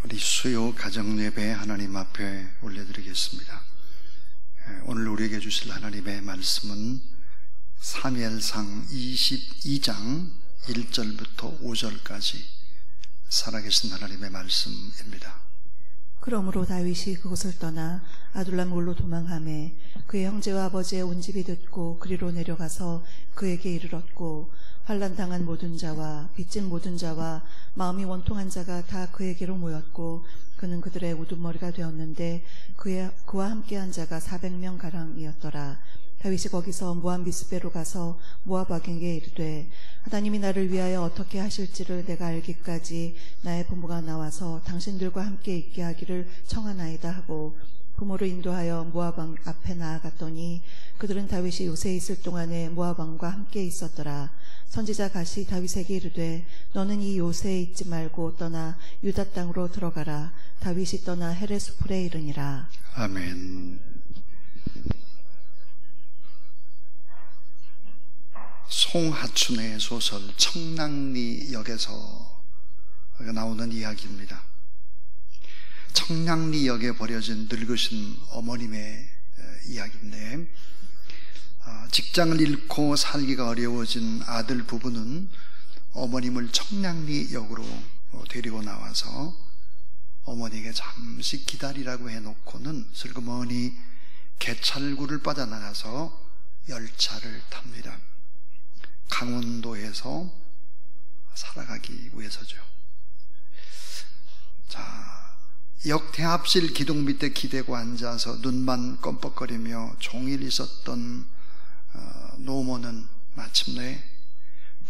우리 수요 가정예배 하나님 앞에 올려드리겠습니다. 오늘 우리에게 주실 하나님의 말씀은 사무엘상 22장 1절부터 5절까지 살아계신 하나님의 말씀입니다. 그러므로 다윗이 그곳을 떠나 아둘람 굴로 도망하매 그의 형제와 아버지의 온 집이 듣고 그리로 내려가서 그에게 이르렀고 환난당한 모든 자와 빚진 모든 자와 마음이 원통한 자가 다 그에게로 모였고 그는 그들의 우두머리가 되었는데 그와 함께한 자가 400명 가량이었더라. 다윗이 거기서 모압 미스베로 가서 모압 왕에게 이르되 하나님이 나를 위하여 어떻게 하실지를 내가 알기까지 나의 부모가 나와서 당신들과 함께 있게 하기를 청하나이다 하고 부모를 인도하여 모압 왕 앞에 나아갔더니 그들은 다윗이 요새에 있을 동안에 모압 왕과 함께 있었더라. 선지자 갓이 다윗에게 이르되 너는 이 요새에 있지 말고 떠나 유다 땅으로 들어가라. 다윗이 떠나 헤레스풀에 이르니라. 아멘. 송하춘의 소설 청량리 역에서 나오는 이야기입니다. 청량리 역에 버려진 늙으신 어머님의 이야기인데, 직장을 잃고 살기가 어려워진 아들 부부는 어머님을 청량리 역으로 데리고 나와서 어머니에게 잠시 기다리라고 해놓고는 슬그머니 개찰구를 빠져나가서 열차를 탑니다. 강원도에서 살아가기 위해서죠. 역 대합실 기둥 밑에 기대고 앉아서 눈만 껌뻑거리며 종일 있었던 노모는 마침내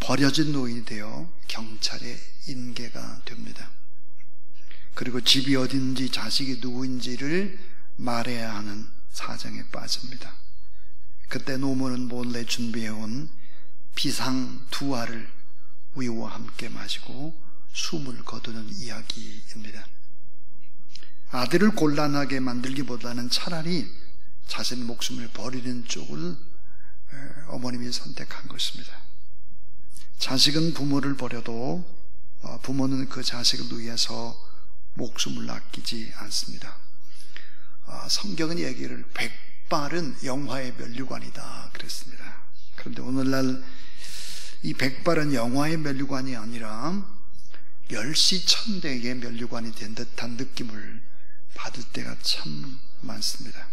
버려진 노인이 되어 경찰의 인계가 됩니다. 그리고 집이 어딘지 자식이 누구인지를 말해야 하는 사정에 빠집니다. 그때 노모는 몰래 준비해온 비상 2알을 우유와 함께 마시고 숨을 거두는 이야기입니다. 아들을 곤란하게 만들기보다는 차라리 자신의 목숨을 버리는 쪽을 어머님이 선택한 것입니다. 자식은 부모를 버려도 부모는 그 자식을 위해서 목숨을 아끼지 않습니다. 성경은 얘기를 백발은 영화의 면류관이다 그랬습니다. 그런데 오늘날 이 백발은 영화의 면류관이 아니라 멸시천대의 면류관이 된 듯한 느낌을 받을 때가 참 많습니다.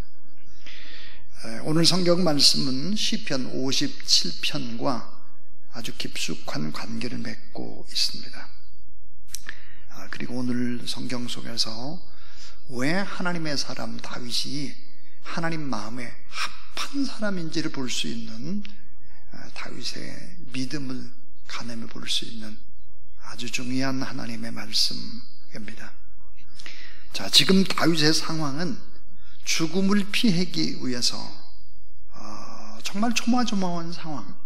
오늘 성경 말씀은 시편 57편과 아주 깊숙한 관계를 맺고 있습니다. 그리고 오늘 성경 속에서 왜 하나님의 사람 다윗이 하나님 마음에 합한 사람인지를 볼 수 있는, 다윗의 믿음을 가늠해 볼 수 있는 아주 중요한 하나님의 말씀입니다. 지금 다윗의 상황은 죽음을 피하기 위해서 정말 조마조마한 상황,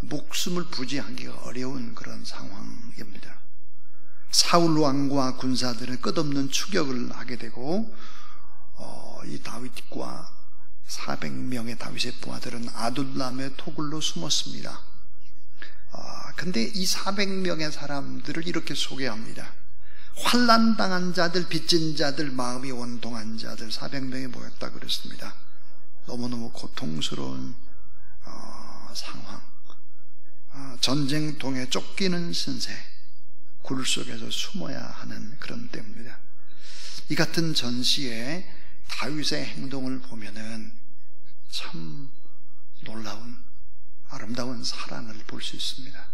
목숨을 부지하기가 어려운 그런 상황입니다. 사울 왕과 군사들은 끝없는 추격을 하게 되고 이 다윗과 400명의 다윗의 부하들은 아둘람의 토굴로 숨었습니다. 근데 이 400명의 사람들을 이렇게 소개합니다. 환난당한 자들, 빚진 자들, 마음이 원통한 자들 400명이 모였다 그랬습니다. 너무너무 고통스러운 상황, 전쟁통에 쫓기는 신세, 굴 속에서 숨어야 하는 그런 때입니다. 이 같은 전시에 다윗의 행동을 보면은 참 놀라운 아름다운 사랑을 볼 수 있습니다.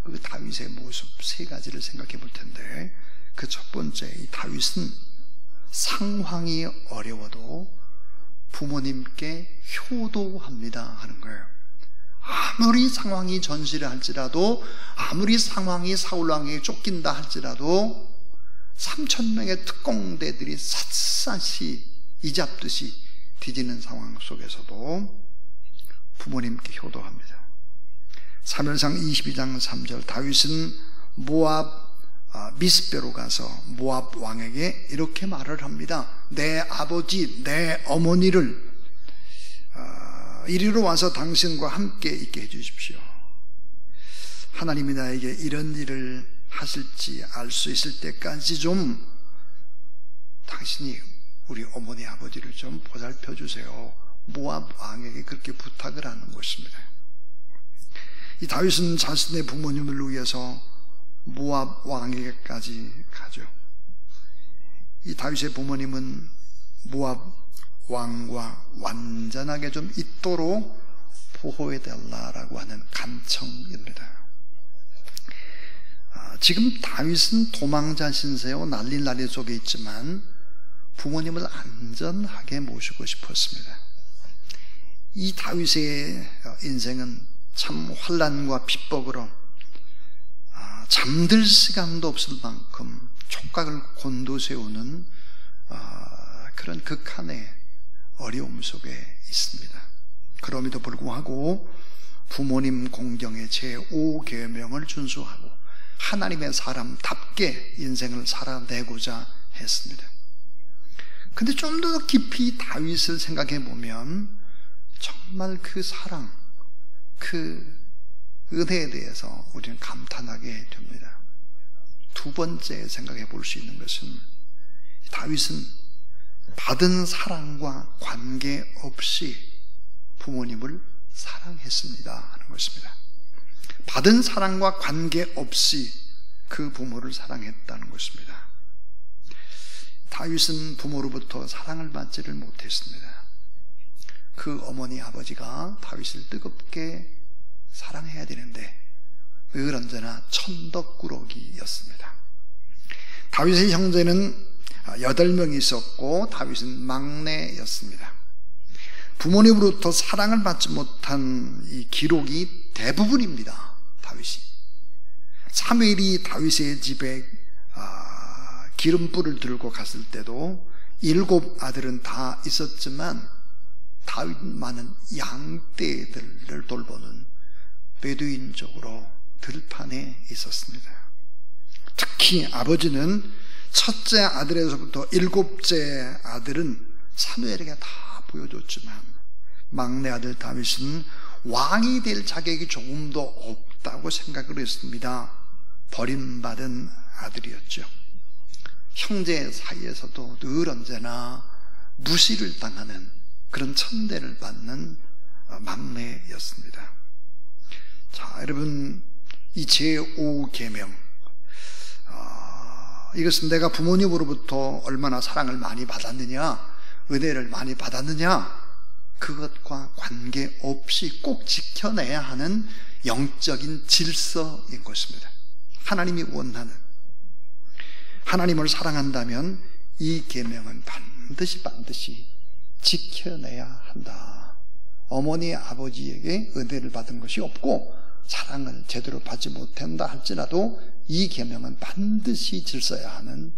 그 다윗의 모습 3가지를 생각해 볼 텐데, 그 첫 번째, 이 다윗은 상황이 어려워도 부모님께 효도합니다 하는 거예요. 아무리 상황이 전시를 할지라도, 아무리 상황이 사울왕에게 쫓긴다 할지라도 3,000명의 특공대들이 샅샅이 이잡듯이 뒤지는 상황 속에서도 부모님께 효도합니다. 사무엘상 22장 3절, 다윗은 모압 미스베로 가서 모압 왕에게 이렇게 말을 합니다. 내 아버지, 내 어머니를 이리로 와서 당신과 함께 있게 해주십시오. 하나님이 나에게 이런 일을 하실지 알 수 있을 때까지 좀 당신이 우리 어머니 아버지를 좀 보살펴 주세요. 모압 왕에게 그렇게 부탁을 하는 것입니다. 이 다윗은 자신의 부모님을 위해서 모압 왕에게까지 가죠. 이 다윗의 부모님은 모압 왕과 완전하게 좀 있도록 보호해달라고 하는 간청입니다. 지금 다윗은 도망자 신세요 난리 속에 있지만 부모님을 안전하게 모시고 싶었습니다. 이 다윗의 인생은 참 환난과 핍박으로 잠들 시간도 없을 만큼 촉각을 곤두세우는 그런 극한의 어려움 속에 있습니다. 그럼에도 불구하고 부모님 공경의 제5계명을 준수하고 하나님의 사람답게 인생을 살아내고자 했습니다. 근데 좀 더 깊이 다윗을 생각해 보면 정말 그 사랑, 그 은혜에 대해서 우리는 감탄하게 됩니다. 두 번째 생각해 볼 수 있는 것은 다윗은 받은 사랑과 관계없이 부모님을 사랑했습니다 하는 것입니다. 받은 사랑과 관계없이 그 부모를 사랑했다는 것입니다. 다윗은 부모로부터 사랑을 받지를 못했습니다. 그 어머니 아버지가 다윗을 뜨겁게 사랑해야 되는데 늘 언제나 천덕꾸러기였습니다. 다윗의 형제는 8명이 있었고 다윗은 막내였습니다. 부모님으로부터 사랑을 받지 못한 이 기록이 대부분입니다. 다윗이 사무엘이 다윗의 집에 기름불을 들고 갔을 때도 7 아들은 다 있었지만 다윗만은 양떼들을 돌보는 베두인족으로 들판에 있었습니다. 특히 아버지는 첫째 아들에서부터 7째 아들은 사무엘에게 다 보여줬지만 막내 아들 다윗은 왕이 될 자격이 조금도 없다고 생각을 했습니다. 버림받은 아들이었죠. 형제 사이에서도 늘 언제나 무시를 당하는 그런 천대를 받는 막내였습니다. 자, 여러분, 이 제5계명, 이것은 내가 부모님으로부터 얼마나 사랑을 많이 받았느냐, 은혜를 많이 받았느냐, 그것과 관계없이 꼭 지켜내야 하는 영적인 질서인 것입니다. 하나님이 원하는, 하나님을 사랑한다면 이 계명은 반드시 지켜내야 한다. 어머니 아버지에게 은혜를 받은 것이 없고 사랑을 제대로 받지 못한다 할지라도 이 계명은 반드시 질서야 하는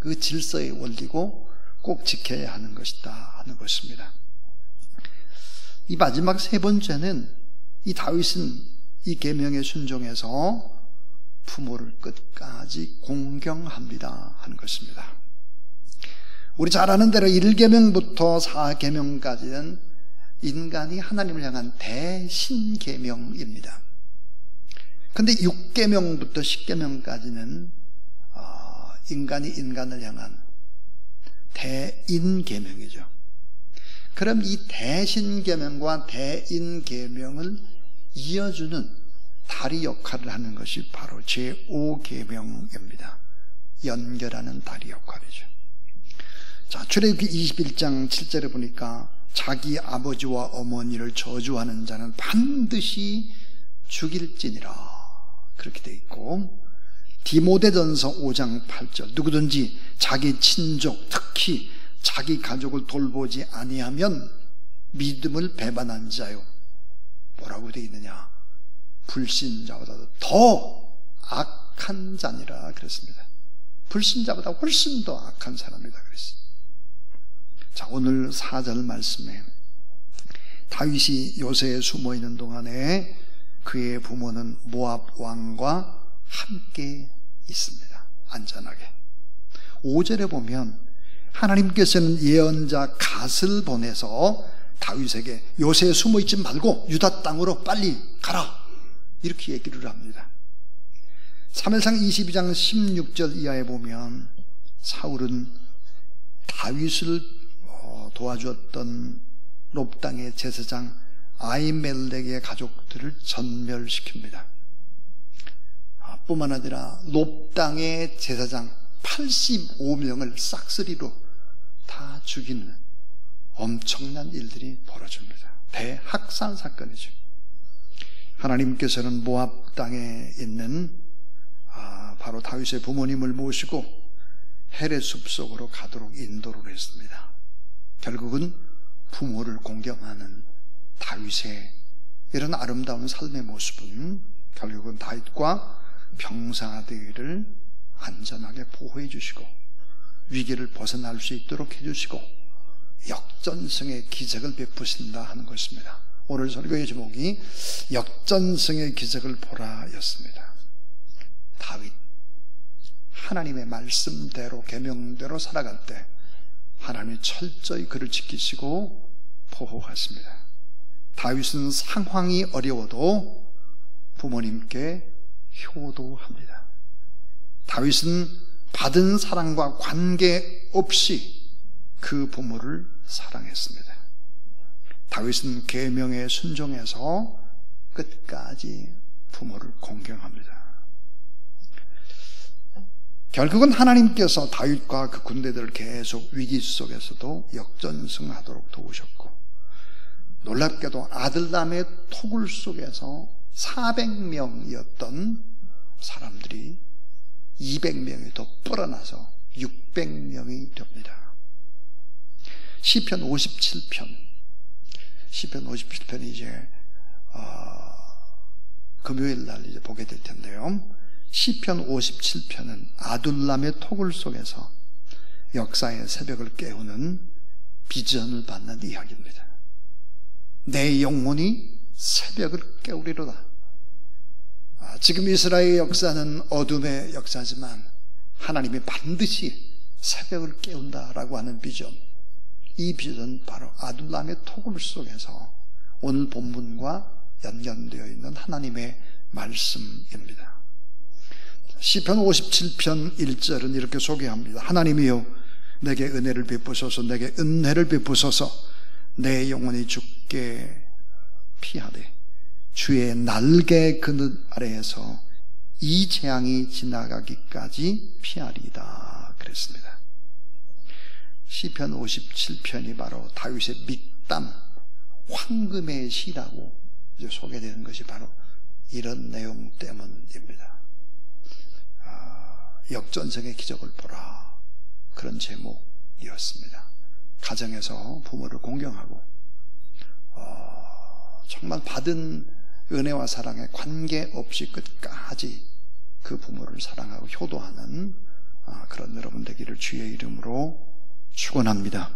그 질서의 원리고 꼭 지켜야 하는 것이다 하는 것입니다. 이 마지막 세 번째는 이 다윗은 이 계명에 순종해서 부모를 끝까지 공경합니다 하는 것입니다. 우리 잘 아는 대로 1계명부터 4계명까지는 인간이 하나님을 향한 대신계명입니다. 근데 6계명부터 10계명까지는 인간이 인간을 향한 대인계명이죠. 그럼 이 대신계명과 대인계명을 이어주는 다리 역할을 하는 것이 바로 제5계명입니다. 연결하는 다리 역할이죠. 자, 출애굽기 21장 7절에 보니까 자기 아버지와 어머니를 저주하는 자는 반드시 죽일지니라 그렇게 되어 있고, 디모데전서 5장 8절 누구든지 자기 친족 특히 자기 가족을 돌보지 아니하면 믿음을 배반한 자요, 뭐라고 되어 있느냐, 불신자보다 더 악한 자니라 그랬습니다. 불신자보다 훨씬 더 악한 사람이다 그랬습니다. 자, 오늘 4절 말씀에 다윗이 요새에 숨어있는 동안에 그의 부모는 모압 왕과 함께 있습니다. 안전하게. 5절에 보면 하나님께서는 예언자 갓을 보내서 다윗에게 요새에 숨어있지 말고 유다 땅으로 빨리 가라 이렇게 얘기를 합니다. 사무엘상 22장 16절 이하에 보면 사울은 다윗을 도와주었던 롭 땅의 제사장 아히멜렉의 가족들을 전멸시킵니다. 뿐만 아니라 롭 땅의 제사장 85명을 싹쓸이로 다 죽이는 엄청난 일들이 벌어집니다. 대학살 사건이죠. 하나님께서는 모압 땅에 있는 바로 다윗의 부모님을 모시고 헬의 숲속으로 가도록 인도를 했습니다. 결국은 부모를 공경하는 다윗의 이런 아름다운 삶의 모습은 결국은 다윗과 병사들을 안전하게 보호해 주시고 위기를 벗어날 수 있도록 해주시고 역전승의 기적을 베푸신다 하는 것입니다. 오늘 설교의 제목이 역전승의 기적을 보라 였습니다. 다윗 하나님의 말씀대로 계명대로 살아갈 때 하나님이 철저히 그를 지키시고 보호하십니다. 다윗은 상황이 어려워도 부모님께 효도합니다. 다윗은 받은 사랑과 관계없이 그 부모를 사랑했습니다. 다윗은 계명에 순종해서 끝까지 부모를 공경합니다. 결국은 하나님께서 다윗과 그 군대들을 계속 위기 속에서도 역전승하도록 도우셨고, 놀랍게도 아들람의 토굴 속에서 400명이었던 사람들이 200명이 더 불어나서 600명이 됩니다. 시편 57편이 이제 금요일 날 이제 보게 될 텐데요. 시편 57편은 아둘람의 토굴 속에서 역사의 새벽을 깨우는 비전을 받는 이야기입니다. 내 영혼이 새벽을 깨우리로다. 지금 이스라엘의 역사는 어둠의 역사지만 하나님이 반드시 새벽을 깨운다라고 하는 비전. 이 비전은 바로 아둘람의 토굴 속에서 오늘 본문과 연관되어 있는 하나님의 말씀입니다. 시편 57편 1절은 이렇게 소개합니다. 하나님이여 내게 은혜를 베푸소서, 내게 은혜를 베푸소서. 내 영혼이 주께 피하되 주의 날개 그늘 아래에서 이 재앙이 지나가기까지 피하리이다 그랬습니다. 시편 57편이 바로 다윗의 믹담, 황금의 시라고 이제 소개되는 것이 바로 이런 내용 때문입니다. 역전승의 기적을 보라, 그런 제목이었습니다. 가정에서 부모를 공경하고 정말 받은 은혜와 사랑에 관계없이 끝까지 그 부모를 사랑하고 효도하는 그런 여러분 되기를 주의 이름으로 축원합니다.